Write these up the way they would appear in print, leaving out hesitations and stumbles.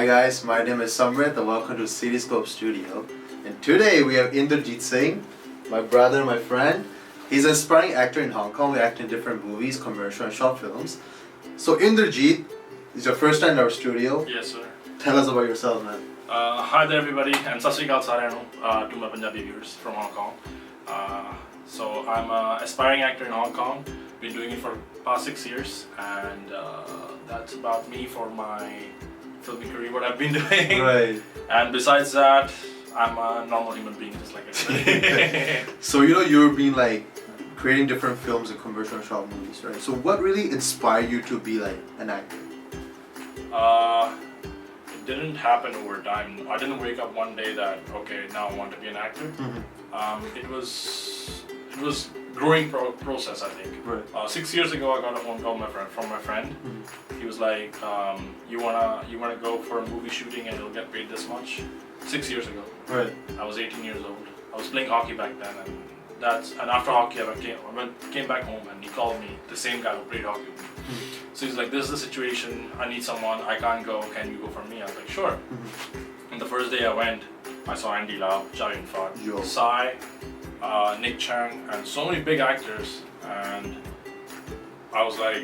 Hi guys, my name is Samrit and welcome to Cityscope Studio. And today we have Inderjeet Singh, my brother, my friend. He's an aspiring actor in Hong Kong. We act in different movies, commercial and short films. So Inderjeet, it's your first time in our studio. Yes, sir. Tell us about yourself, man. Hi there, everybody, and Sat Sri Akal Sarean to my Punjabi viewers from Hong Kong. So I'm an aspiring actor in Hong Kong. Been doing it for the past 6 years, and that's about me for my filming career, what I've been doing. Right. And besides that, I'm a normal human being, just like everybody. So you've been like creating different films and commercial and short movies, right? So what really inspired you to be like an actor? It didn't happen over time. I didn't wake up one day that okay, now I want to be an actor. Mm-hmm. It was growing process, I think. Right. 6 years ago, I got a phone call from my friend. Mm-hmm. He was like, "You wanna go for a movie shooting and you'll get paid this much." 6 years ago. Right. I was 18 years old. I was playing hockey back then, and after hockey, I came back home and he called me, the same guy who played hockey with me. Mm-hmm. So he's like, "This is the situation. I need someone. I can't go. Can you go for me?" I was like, "Sure." Mm-hmm. And the first day I went, I saw Andy Lau, Chow Yun-fat, Yo. Psy, Nick Chang, and so many big actors, and I was like,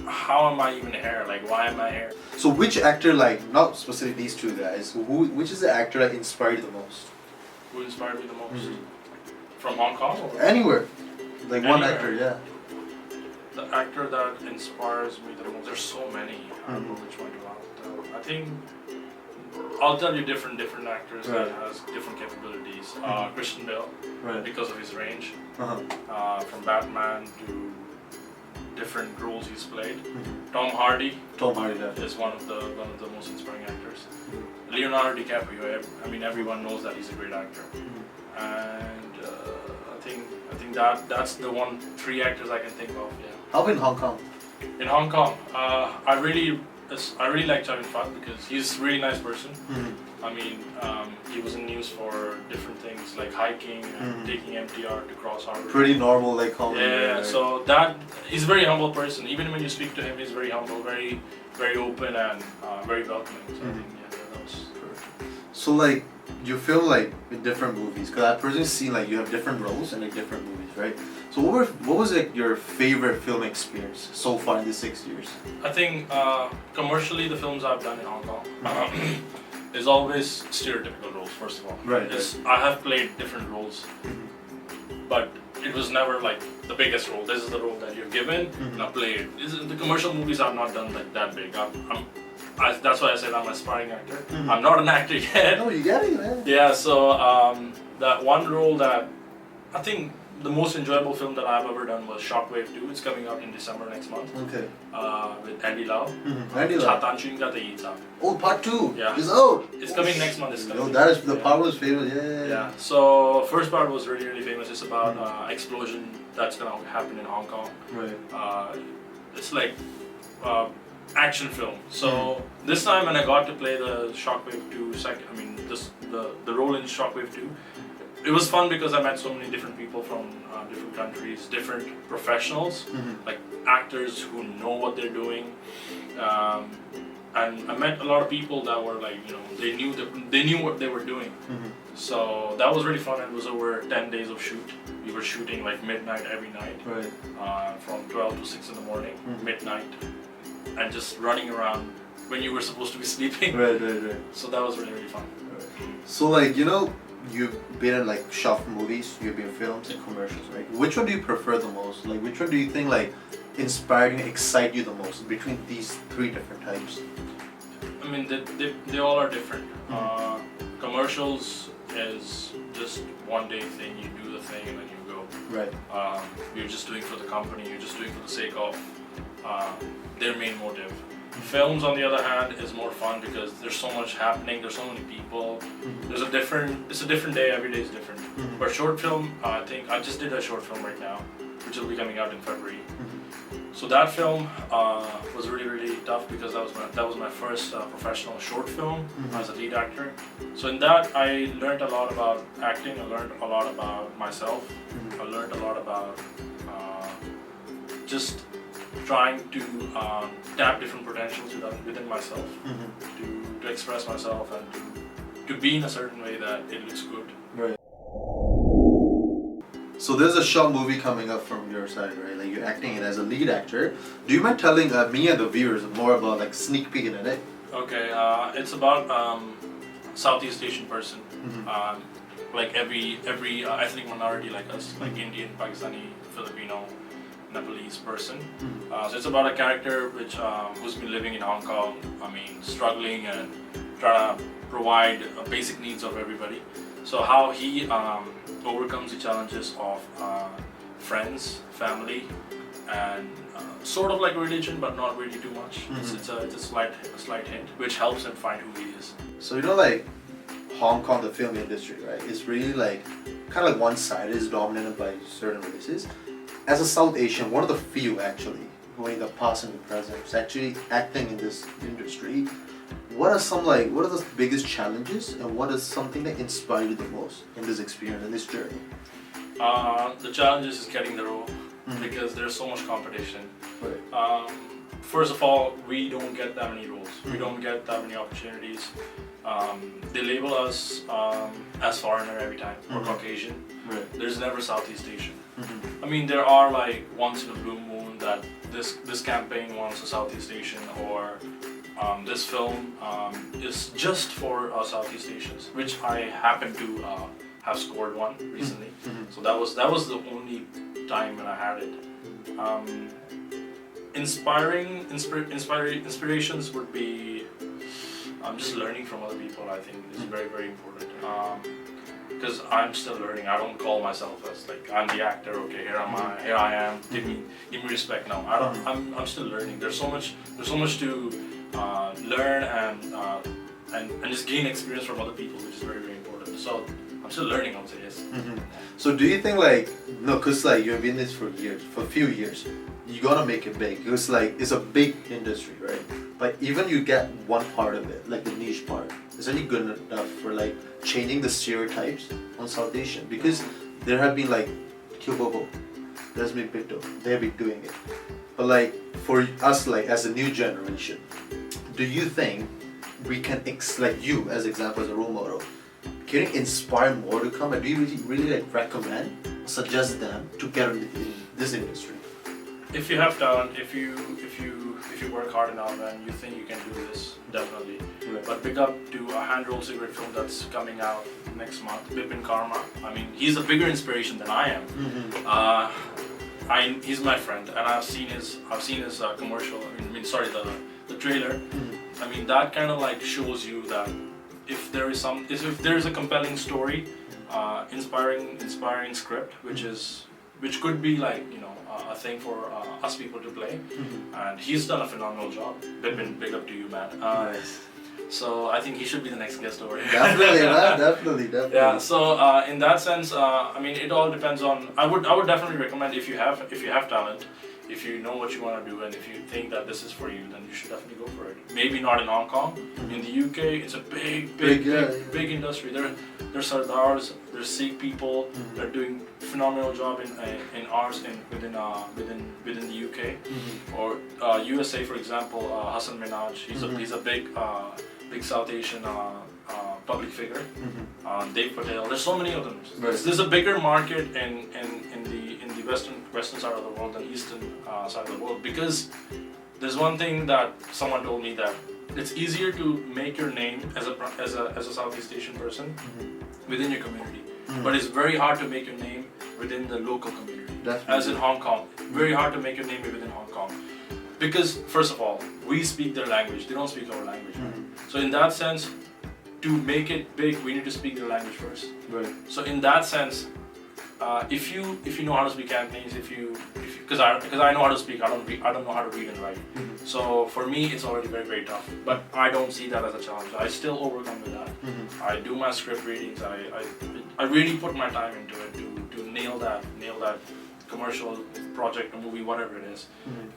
how am I even here? Like, why am I here? So which actor, like not specifically these two guys, which is the actor that inspired you the most? Who inspired me the most? Mm-hmm. From Hong Kong? Or? Anywhere. Like one Anywhere. actor, yeah. The actor that inspires me the most, there's so many. I don't know which one to ask. I think I'll tell you different actors Right. that has different capabilities. Christian Bale, Right. because of his range, Uh-huh. from Batman to different roles he's played. Mm-hmm. Tom Hardy Tom Hardy, definitely. is one of the most inspiring actors. Mm-hmm. Leonardo DiCaprio, I mean everyone knows that he's a great actor, Mm-hmm. and I think that's the three actors I can think of. Yeah. How about in Hong Kong? In Hong Kong, I really like Chow Yun-fat because he's a really nice person. Mm-hmm. I mean, he was in news for different things like hiking and Mhm. taking MTR to cross harbor. Pretty normal, like comedy. Yeah, right? so he's a very humble person. Even when you speak to him, he's very humble, very open, and very welcoming. So I think that was. So like you film like in different movies, because I've personally seen like you have different roles in like different movies, right? So what was like your favorite film experience so far in these 6 years? I think commercially the films I've done in Hong Kong is always stereotypical roles. First of all, Right. I have played different roles, but it was never like the biggest role. This is the role that you're given. Now play it. The commercial movies I've not done like that big. That's why I said I'm an aspiring actor. Mhm. I'm not an actor yet. No, you get it, man. Yeah, so that one role that I think the most enjoyable film that I've ever done was Shockwave 2. It's coming out in December next month Okay. with Andy Lau. Andy Lau. Lau. Oh, part 2. Yeah. Is out. It's coming next month. It's Yo, coming. that is the Yeah. part was famous. Yeah. Yeah. So first part was really famous. It's about explosion that's gonna happen in Hong Kong. Right. It's like action film. So this time when I got to play the Shockwave 2 the role in Shockwave 2, it was fun because I met so many different people from different countries, different professionals, like actors who know what they're doing. And I met a lot of people that were like, they knew what they were doing. So that was really fun. It was over 10 days of shoot. We were shooting like midnight every night, Right. from 12 to 6 in the morning, midnight, and just running around when you were supposed to be sleeping. Right. So that was really fun. So like you've been in like short movies, you've been in films and commercials, right? Which one do you prefer the most? Like which one do you think like inspired and excite you the most between these 3 different types? I mean, they all are different. Commercials is just one day thing. You do the thing and then you go. Right. You're just doing for the company. You're just doing for the sake of their main motive. Films, on the other hand, is more fun because there's so much happening. There's so many people. It's a different day. Every day is different. But short film, I think I just did a short film right now, which will be coming out in February. So that film was really tough because that was my first professional short film as a lead actor. So in that I learned a lot about acting. I learned a lot about myself. I learned a lot about trying to tap different potentials within myself to express myself and to be in a certain way that it looks good. Right. So there's a short movie coming up from your side, right? Like you're acting it as a lead actor. Do you mind telling me and the viewers more about like sneak peek in it? Okay, it's about Southeast Asian person, like every ethnic minority like us, like Indian, Pakistani, Filipino, Nepalese person. So it's about a character who's been living in Hong Kong. I mean, struggling and trying to provide basic needs of everybody. So how he overcomes the challenges of friends, family, and sort of like religion, but not really too much. It's a slight hint, which helps him find who he is. So you know, like Hong Kong, the film industry, right? It's really like kind of like one side is dominated by certain races. As a South Asian, one of the few actually who in the past and the present is actually acting in this industry. What are the biggest challenges, and what is something that inspired you the most in this experience, in this journey? The challenges is getting the role because there's so much competition. Right. First of all, we don't get that many roles. We don't get that many opportunities. They label us as foreigner every time or Caucasian. Right. There's never Southeast Asian. I mean, there are like once in a blue moon that this campaign wants a Southeast Asian, or this film is just for Southeast Asians, which I happen to have scored one recently. So that was the only time when I had it. Inspirations would be just learning from other people. I think is very, very important. Because I'm still learning. I don't call myself as like I'm the actor. Okay, here I am. Give me respect now. I'm still learning. There's so much to learn and just gain experience from other people, which is very, very important. So I'm still learning. I would say yes. So do you think cause like you've been in this for a few years, you gotta make it big. Because like it's a big industry, right? But even you get one part of it, like the niche part, is only good enough for like changing the stereotypes on South Asian? Because there have been like Kyobobo, there's been Pito, they have been doing it. But like for us, like as a new generation, do you think we can like you as example as a role model, can you inspire more to come? And do you really like recommend, suggest them to get in this industry? If you have talent, if you work hard enough and you think you can do this, definitely. Right. But pick up to a hand-rolled cigarette film that's coming out next month, Bipin Karma. I mean, he's a bigger inspiration than I am. He's my friend, and I've seen his commercial. The trailer. I mean, that kind of like shows you that if there is a compelling story, inspiring script, which could be like a thing for us people to play, and he's done a phenomenal job. Bipin, big up to you, man. Nice. So I think he should be the next guest over here. Definitely, man. Definitely. Yeah. So in that sense, I mean, it all depends on. I would definitely recommend if you have talent, if you know what you want to do, and if you think that this is for you, then you should definitely go for it. Maybe not in Hong Kong. In the UK, it's a big industry. There's Sardars, there's Sikh people. They're doing phenomenal job in arts within the UK. Or USA, for example, Hassan Minhaj. He's a big South Asian public figure. Dave Patel. There's so many of them. Right. There's a bigger market in the western side of the world than eastern side of the world, because there's one thing that someone told me, that it's easier to make your name as a Southeast Asian person within your community, but it's very hard to make your name within the local community. Definitely. As in Hong Kong, very hard to make your name within Hong Kong, because first of all, we speak their language, they don't speak our language. So in that sense, to make it big, we need to speak their language first. Right. So in that sense, if you know how to speak Cantonese, because I know how to speak, I don't know how to read and write. So for me, it's already very, very tough. But I don't see that as a challenge. I still overcome with that. I do my script readings. I really put my time into it to nail that commercial project, a movie, whatever it is.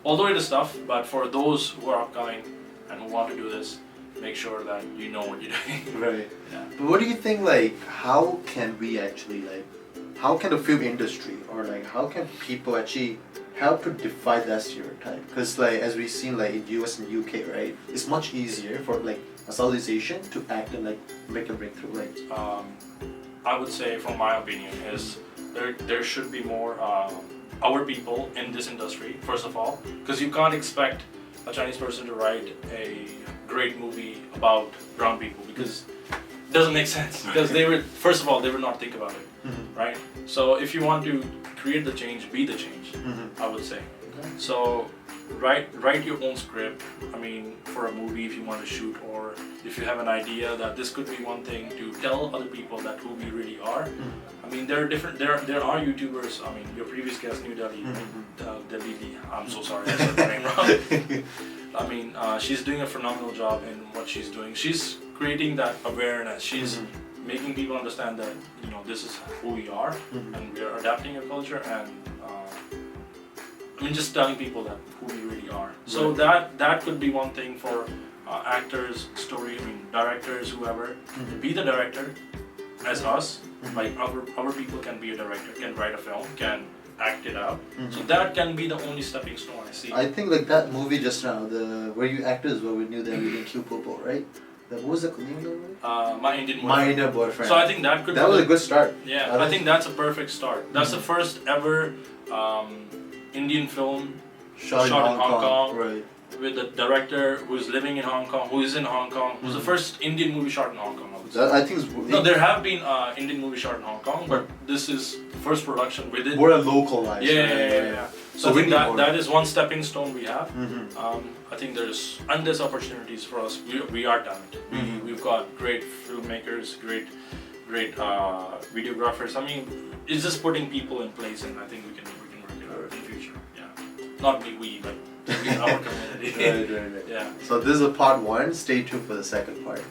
Although it is tough, but for those who are upcoming and who want to do this, make sure that you know what you're doing. Right. Yeah. But what do you think, like, how can we actually, like, how can the film industry, or like, how can people actually help to defy that stereotype? Because like, as we've seen like in US and UK, right, it's much easier for like a Southeast Asian to act and like make a breakthrough? Like, I would say, from my opinion, is there should be more our people in this industry, first of all, because you can't expect a Chinese person to write a great movie about brown people, because it doesn't make sense, because they would, first of all, they would not think about it, right? So if you want to create the change, be the change, I would say. So write your own script. I mean, for a movie, if you want to shoot, or if you have an idea that this could be one thing to tell other people that who we really are. I mean, there are different. There are YouTubers. I mean, your previous guest, New Delhi, Delhi. I'm so sorry, I said the name wrong. I mean, she's doing a phenomenal job in what she's doing. She's creating that awareness. She's making people understand that, you know, this is who we are, and we are adapting your culture, and I mean, just telling people that who we really are. So that could be one thing for actors, directors, whoever. Be the director as us. Like our people can be a director, can write a film, can act it out. So that can be the only stepping stone I see. I think like that movie just now, the where you actors were with New Delhi and Q Popo, right? What was the name of the movie? My Indian Boyfriend. My Indian Boyfriend. So I think that could. That was a good start. Yeah, I think that's a perfect start. That's the first ever Indian film shot in Hong Kong. Right. With a director who's living in Hong Kong, who is in Hong Kong. It was the first Indian movie shot in Hong Kong. I think no, there have been Indian movies shot in Hong Kong, but this is the first production with it. We're a localized. Yeah. So I think that is one stepping stone we have. I think there's endless opportunities for us. We are talented. We've got great filmmakers, great videographers. I mean, it's just putting people in place, and I think we can work it out in the future. Yeah, not we, but our community. Right. Yeah. So this is a part one. Stay tuned for the second part.